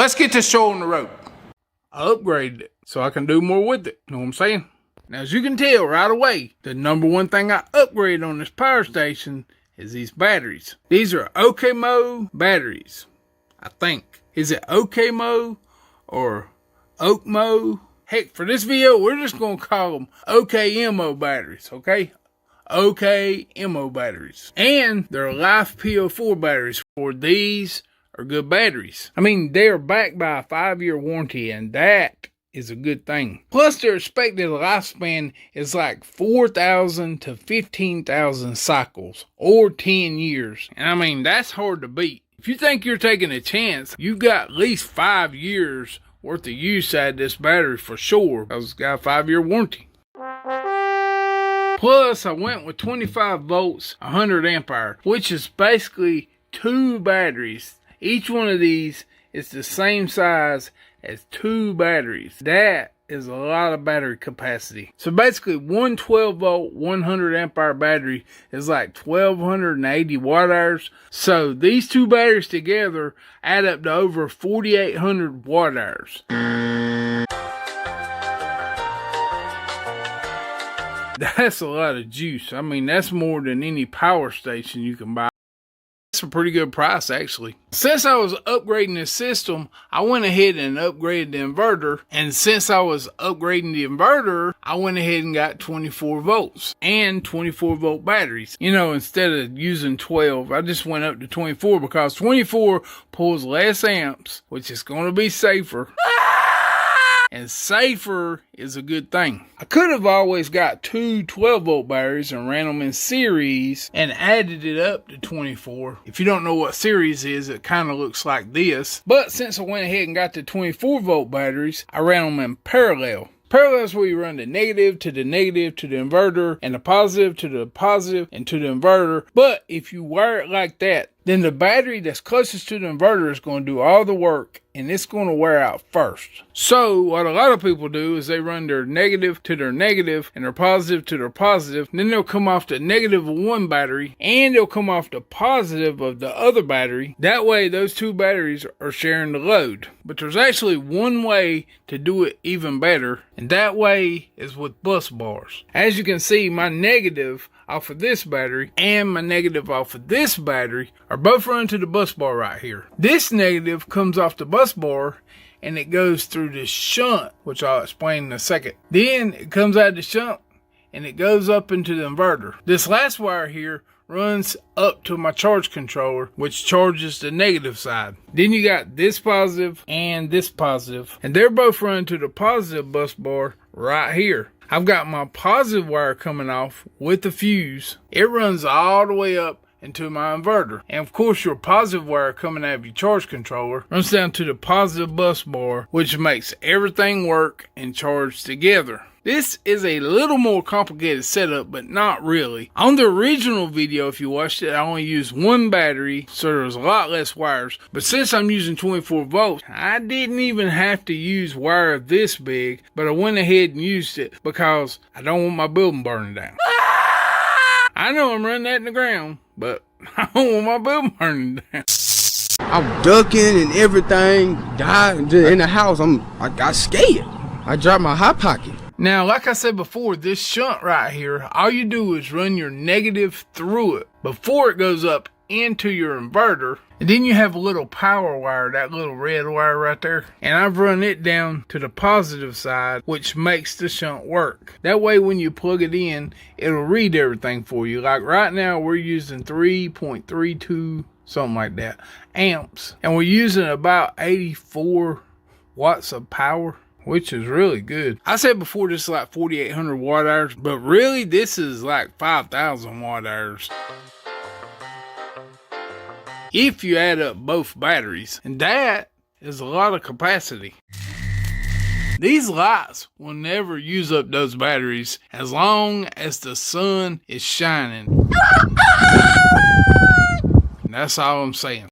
Let's get this show on the road. I upgraded it so I can do more with it. Know what I'm saying? Now, as you can tell right away, the number one thing I upgraded on this power station is these batteries. These are OKMO batteries, I think. Is it OKMO or OKMO? Heck, for this video, we're just going to call them OKMO batteries, okay? OKMO batteries. And they're Life PO4 batteries. For these are good batteries. I mean, they are backed by a 5-year warranty, and that is a good thing. Plus, their expected lifespan is like 4,000 to 15,000 cycles, or 10 years. And I mean, that's hard to beat. If you think you're taking a chance, you've got at least 5 years worth of use out of this battery for sure, because it's got a 5-year warranty. Plus, I went with 25 volts, 100 ampere, which is basically 2 batteries. Each one of these is the same size as 2 batteries. That is a lot of battery capacity. So basically, one 12 volt, 100 ampere battery is like 1,280 watt hours. So these 2 batteries together add up to over 4,800 watt hours. That's a lot of juice. I mean, that's more than any power station you can buy. That's a pretty good price, actually. Since I was upgrading the system, I went ahead and upgraded the inverter. And since I was upgrading the inverter, I went ahead and got 24 volts and 24 volt batteries. You know, instead of using 12, I just went up to 24 because 24 pulls less amps, which is going to be safer. And safer is a good thing. I could have always got 2 12 volt batteries and ran them in series and added it up to 24. If you don't know what series is, it kind of looks like this. But since I went ahead and got the 24 volt batteries, I ran them in parallel. Parallel is where you run the negative to the negative to the inverter, and the positive to the positive and to the inverter. But if you wire it like that, then the battery that's closest to the inverter is going to do all the work, and it's going to wear out first. So what a lot of people do is they run their negative to their negative and their positive to their positive. And then they'll come off the negative of one battery and they'll come off the positive of the other battery. That way those 2 batteries are sharing the load. But there's actually one way to do it even better, and that way is with bus bars. As you can see, my negative off of this battery and my negative off of this battery are both run to the bus bar right here. This negative comes off the bus bar and it goes through this shunt, which I'll explain in a second. Then it comes out of the shunt and it goes up into the inverter. This last wire here runs up to my charge controller, which charges the negative side. Then you got this positive and this positive, and they're both run to the positive bus bar right here. I've got my positive wire coming off with the fuse. It runs all the way up into my inverter. And of course, your positive wire coming out of your charge controller runs down to the positive bus bar, which makes everything work and charge together. This is a little more complicated setup, but not really. On the original video, if you watched it, I only used 1 battery, so there's a lot less wires. But since I'm using 24 volts, I didn't even have to use wire this big, but I went ahead and used it because I don't want my building burning down. I know I'm running that in the ground, but I don't want my building burning down. I'm ducking and everything, died in the house. I got scared. I dropped my hot pocket. Now, like I said before, this shunt right here, all you do is run your negative through it before it goes up into your inverter. And then you have a little power wire, that little red wire right there. And I've run it down to the positive side, which makes the shunt work. That way, when you plug it in, it'll read everything for you. Like right now, we're using 3.32, something like that, amps. And we're using about 84 watts of power, which is really good. I said before this is like 4,800 watt hours, but really this is like 5,000 watt hours if you add up both batteries, and that is a lot of capacity. These lights will never use up those batteries as long as the sun is shining. And that's all I'm saying.